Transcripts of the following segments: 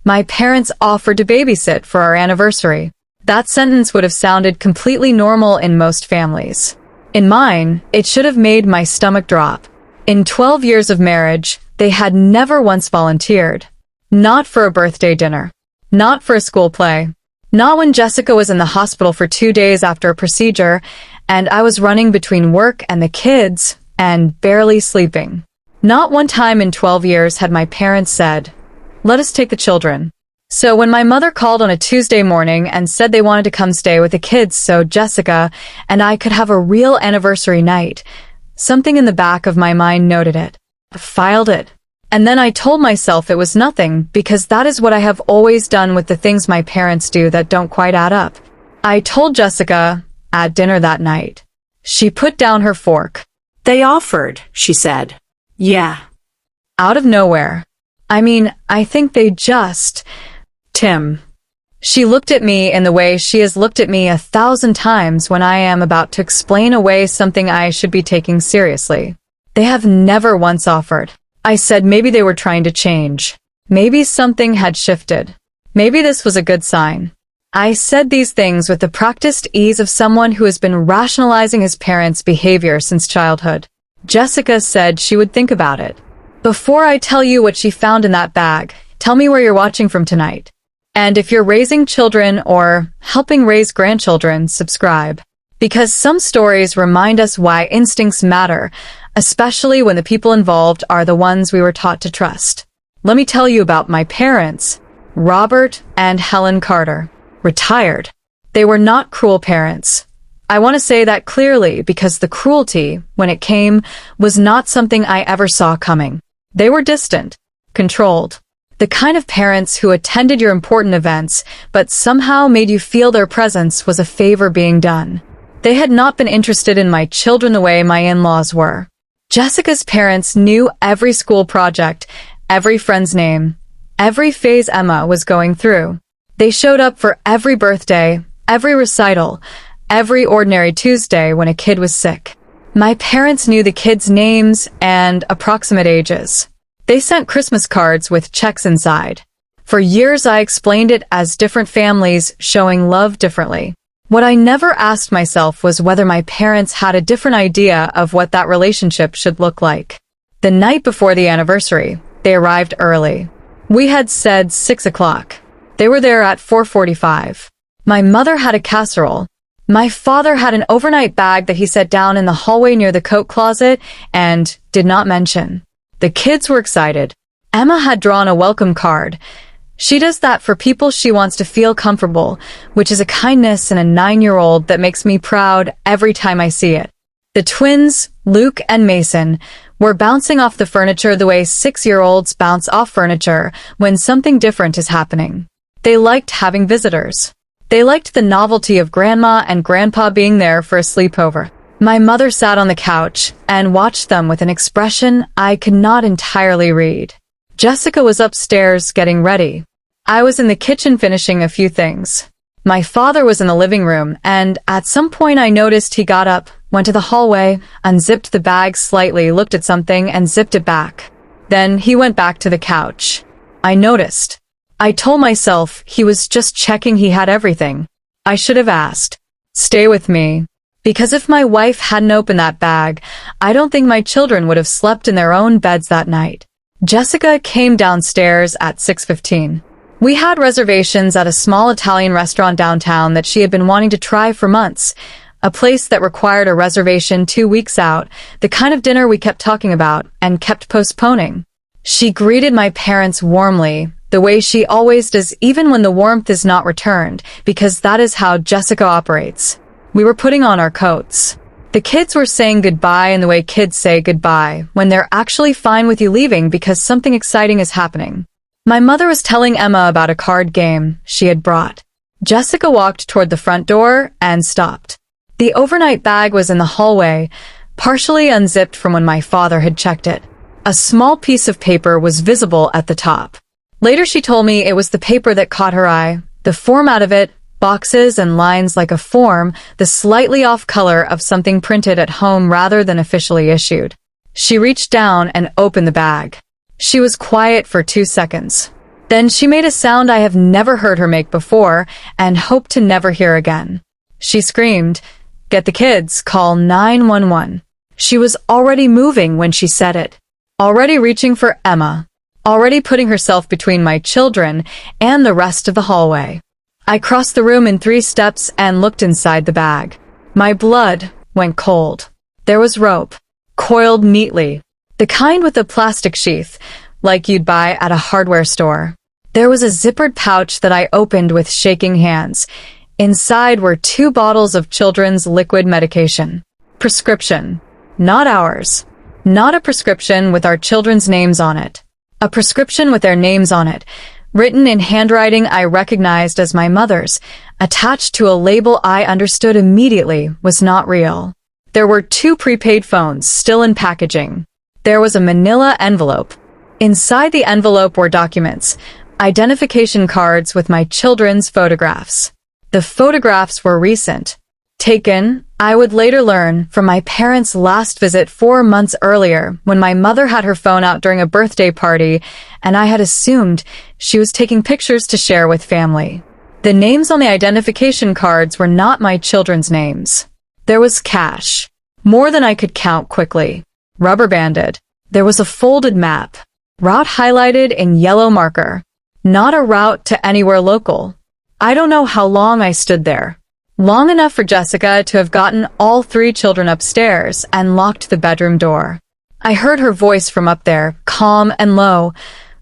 My parents offered to babysit for our anniversary. That sentence would have sounded completely normal in most families. In mine, it should have made my stomach drop. In 12 years of marriage, they had never once volunteered. Not for a birthday dinner. Not for a school play. Not when Jessica was in the hospital for 2 days after a procedure, and I was running between work and the kids, and barely sleeping. Not one time in 12 years had my parents said, "Let us take the children." So when my mother called on a Tuesday morning and said they wanted to come stay with the kids so Jessica and I could have a real anniversary night, something in the back of my mind noted it. I filed it. And then I told myself it was nothing because that is what I have always done with the things my parents do that don't quite add up. I told Jessica at dinner that night. She put down her fork. "They offered," she said. "Yeah." Out of nowhere. I mean, I think they just... Tim. She looked at me in the way she has looked at me 1,000 times when I am about to explain away something I should be taking seriously. They have never once offered. I said maybe they were trying to change. Maybe something had shifted. Maybe this was a good sign. I said these things with the practiced ease of someone who has been rationalizing his parents' behavior since childhood. Jessica said she would think about it. Before I tell you what she found in that bag, tell me where you're watching from tonight. And if you're raising children or helping raise grandchildren, subscribe. Because some stories remind us why instincts matter, especially when the people involved are the ones we were taught to trust. Let me tell you about my parents, Robert and Helen Carter. Retired. They were not cruel parents. I want to say that clearly because the cruelty, when it came, was not something I ever saw coming. They were distant, controlled. The kind of parents who attended your important events, but somehow made you feel their presence was a favor being done. They had not been interested in my children the way my in-laws were. Jessica's parents knew every school project, every friend's name, every phase Emma was going through. They showed up for every birthday, every recital, every ordinary Tuesday when a kid was sick. My parents knew the kids' names and approximate ages. They sent Christmas cards with checks inside. For years I explained it as different families showing love differently. What I never asked myself was whether my parents had a different idea of what that relationship should look like. The night before the anniversary, they arrived early. We had said 6 o'clock. They were there at 4:45. My mother had a casserole. My father had an overnight bag that he set down in the hallway near the coat closet and did not mention. The kids were excited. Emma had drawn a welcome card. She does that for people she wants to feel comfortable, which is a kindness in a 9-year-old that makes me proud every time I see it. The twins, Luke and Mason, were bouncing off the furniture the way 6-year-olds bounce off furniture when something different is happening. They liked having visitors. They liked the novelty of Grandma and Grandpa being there for a sleepover. My mother sat on the couch and watched them with an expression I could not entirely read. Jessica was upstairs getting ready. I was in the kitchen finishing a few things. My father was in the living room, and at some point I noticed he got up, went to the hallway, unzipped the bag slightly, looked at something, and zipped it back. Then he went back to the couch. I noticed. I told myself he was just checking he had everything. I should have asked. Stay with me. Because if my wife hadn't opened that bag, I don't think my children would have slept in their own beds that night. Jessica came downstairs at 6:15. We had reservations at a small Italian restaurant downtown that she had been wanting to try for months, a place that required a reservation 2 weeks out, the kind of dinner we kept talking about and kept postponing. She greeted my parents warmly, the way she always does even when the warmth is not returned, because that is how Jessica operates. We were putting on our coats. The kids were saying goodbye in the way kids say goodbye when they're actually fine with you leaving because something exciting is happening. My mother was telling Emma about a card game she had brought. Jessica walked toward the front door and stopped. The overnight bag was in the hallway, partially unzipped from when my father had checked it. A small piece of paper was visible at the top. Later she told me it was the paper that caught her eye. The format of it, boxes and lines like a form, the slightly off color of something printed at home rather than officially issued. She reached down and opened the bag. She was quiet for 2 seconds. Then she made a sound I have never heard her make before and hope to never hear again. She screamed, "Get the kids, call 911." She was already moving when she said it, already reaching for Emma, already putting herself between my children and the rest of the hallway. I crossed the room in 3 steps and looked inside the bag. My blood went cold. There was rope, coiled neatly, the kind with a plastic sheath, like you'd buy at a hardware store. There was a zippered pouch that I opened with shaking hands. Inside were 2 bottles of children's liquid medication. Prescription. Not ours. Not a prescription with our children's names on it. A prescription with their names on it, written in handwriting I recognized as my mother's, attached to a label I understood immediately was not real. There were 2 prepaid phones still in packaging. There was a manila envelope. Inside the envelope were documents, identification cards with my children's photographs. The photographs were recent. Taken, I would later learn, from my parents' last visit 4 months earlier when my mother had her phone out during a birthday party and I had assumed she was taking pictures to share with family. The names on the identification cards were not my children's names. There was cash, more than I could count quickly, rubber banded. There was a folded map, route highlighted in yellow marker, not a route to anywhere local. I don't know how long I stood there. Long enough for Jessica to have gotten all 3 children upstairs and locked the bedroom door. I heard her voice from up there, calm and low,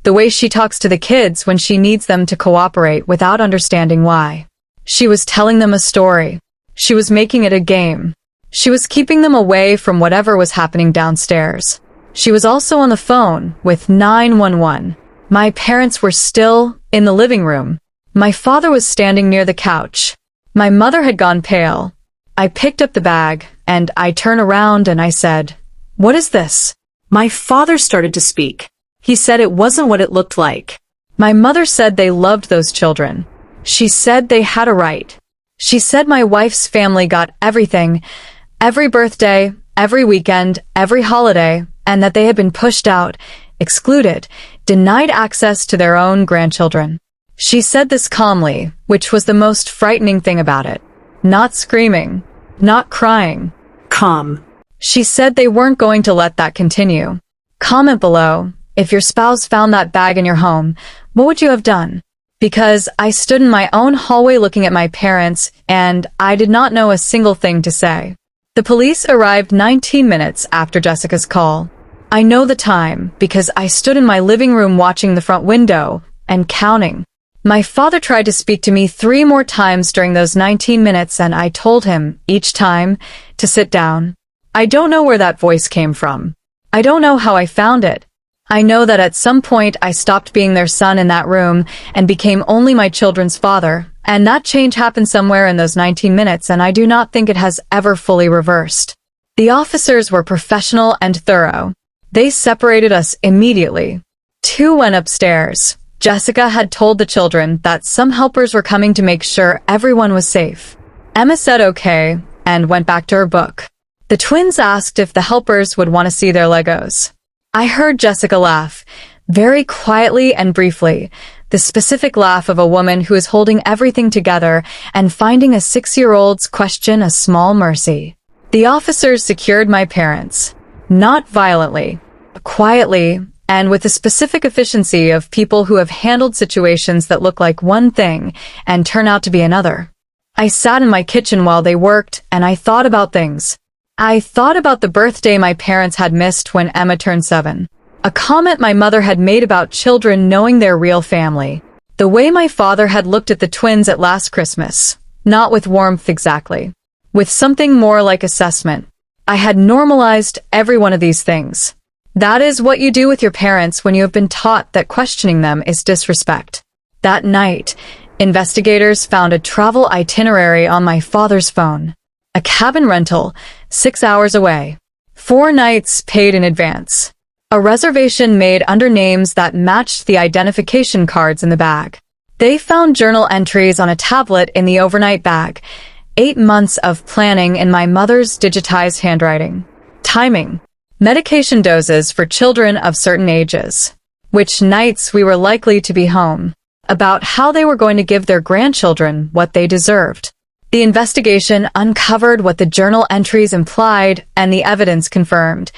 the way she talks to the kids when she needs them to cooperate without understanding why. She was telling them a story. She was making it a game. She was keeping them away from whatever was happening downstairs. She was also on the phone with 911. My parents were still in the living room. My father was standing near the couch. My mother had gone pale. I picked up the bag, and I turned around and I said, "What is this?" My father started to speak. He said it wasn't what it looked like. My mother said they loved those children. She said they had a right. She said my wife's family got everything, every birthday, every weekend, every holiday, and that they had been pushed out, excluded, denied access to their own grandchildren. She said this calmly, which was the most frightening thing about it. Not screaming, not crying. Calm. She said they weren't going to let that continue. Comment below, if your spouse found that bag in your home, what would you have done? Because I stood in my own hallway looking at my parents, and I did not know a single thing to say. The police arrived 19 minutes after Jessica's call. I know the time because I stood in my living room watching the front window and counting. My father tried to speak to me 3 more times during those 19 minutes and I told him, each time, to sit down. I don't know where that voice came from. I don't know how I found it. I know that at some point I stopped being their son in that room and became only my children's father, and that change happened somewhere in those 19 minutes and I do not think it has ever fully reversed. The officers were professional and thorough. They separated us immediately. 2 went upstairs. Jessica had told the children that some helpers were coming to make sure everyone was safe. Emma said okay and went back to her book. The twins asked if the helpers would want to see their Legos. I heard Jessica laugh, very quietly and briefly, the specific laugh of a woman who is holding everything together and finding a 6-year-old's question a small mercy. The officers secured my parents. Not violently, quietly, and with the specific efficiency of people who have handled situations that look like one thing and turn out to be another. I sat in my kitchen while they worked, and I thought about things. I thought about the birthday my parents had missed when Emma turned 7. A comment my mother had made about children knowing their real family. The way my father had looked at the twins at last Christmas. Not with warmth exactly. With something more like assessment. I had normalized every one of these things. That is what you do with your parents when you have been taught that questioning them is disrespect. That night, investigators found a travel itinerary on my father's phone. A cabin rental, 6 hours away. 4 nights paid in advance. A reservation made under names that matched the identification cards in the bag. They found journal entries on a tablet in the overnight bag. 8 months of planning in my mother's digitized handwriting. Timing. Medication doses for children of certain ages. which nights we were likely to be home, about how they were going to give their grandchildren what they deserved. The investigation uncovered what the journal entries implied, and the evidence confirmed.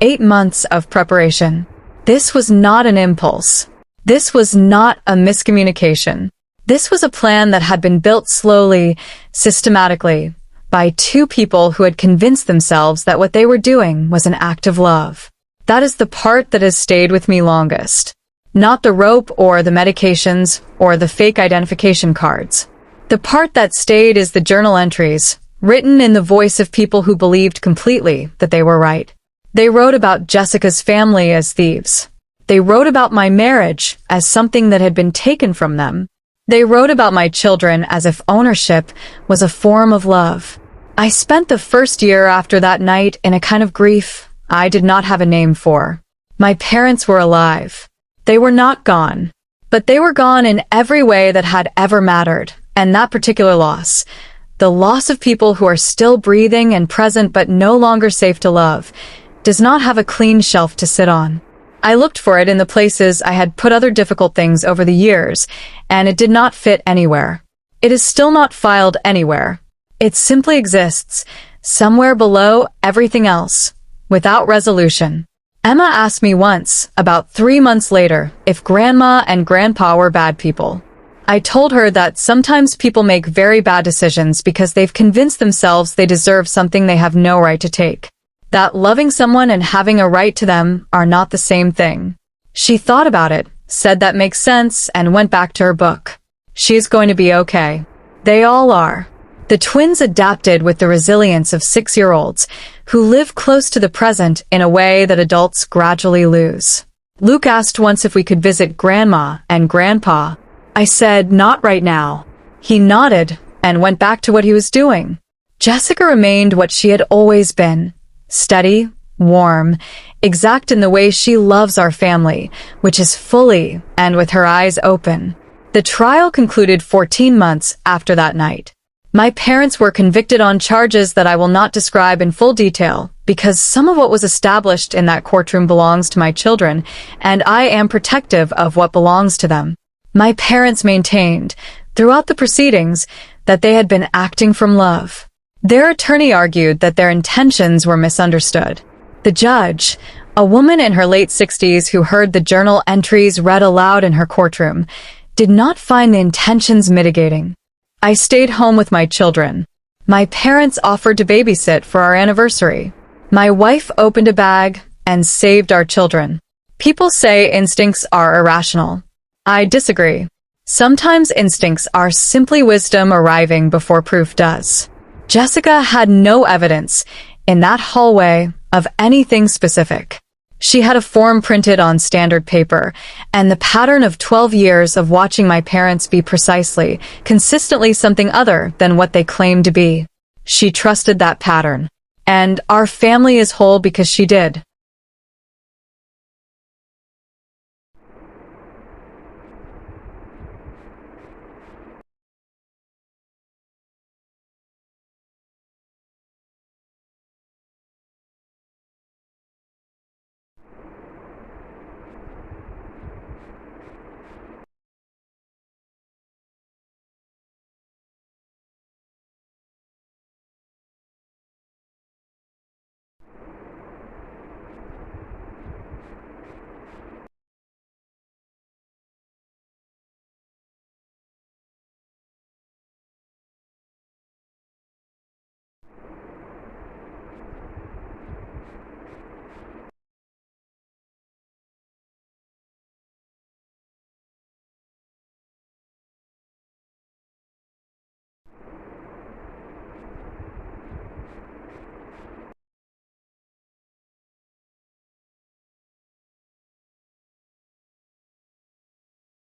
8 months of preparation. This was not an impulse. This was not a miscommunication. This was a plan that had been built slowly, systematically, by two people who had convinced themselves that what they were doing was an act of love. That is the part that has stayed with me longest. Not the rope or the medications or the fake identification cards. The part that stayed is the journal entries, written in the voice of people who believed completely that they were right. They wrote about Jessica's family as thieves. They wrote about my marriage as something that had been taken from them. They wrote about my children as if ownership was a form of love. I spent the first year after that night in a kind of grief I did not have a name for. My parents were alive. They were not gone. But they were gone in every way that had ever mattered. And that particular loss, the loss of people who are still breathing and present but no longer safe to love, does not have a clean shelf to sit on. I looked for it in the places I had put other difficult things over the years, and it did not fit anywhere. It is still not filed anywhere. It simply exists, somewhere below everything else, without resolution. Emma asked me once, about 3 months later, if Grandma and Grandpa were bad people. I told her that sometimes people make very bad decisions because they've convinced themselves they deserve something they have no right to take. That loving someone and having a right to them are not the same thing. She thought about it, said that makes sense, and went back to her book. She's going to be okay. They all are. The twins adapted with the resilience of 6-year-olds who live close to the present in a way that adults gradually lose. Luke asked once if we could visit Grandma and Grandpa. I said, not right now. He nodded and went back to what he was doing. Jessica remained what she had always been. Steady, warm, exact in the way she loves our family, which is fully and with her eyes open. The trial concluded 14 months after that night. My parents were convicted on charges that I will not describe in full detail, because some of what was established in that courtroom belongs to my children, and I am protective of what belongs to them. My parents maintained, throughout the proceedings, that they had been acting from love. Their attorney argued that their intentions were misunderstood. The judge, a woman in her late 60s who heard the journal entries read aloud in her courtroom, did not find the intentions mitigating. I stayed home with my children. My parents offered to babysit for our anniversary. My wife opened a bag and saved our children. People say instincts are irrational. I disagree. Sometimes instincts are simply wisdom arriving before proof does. Jessica had no evidence in that hallway of anything specific. She had a form printed on standard paper, and the pattern of 12 years of watching my parents be precisely, consistently something other than what they claimed to be. She trusted that pattern. And our family is whole because she did.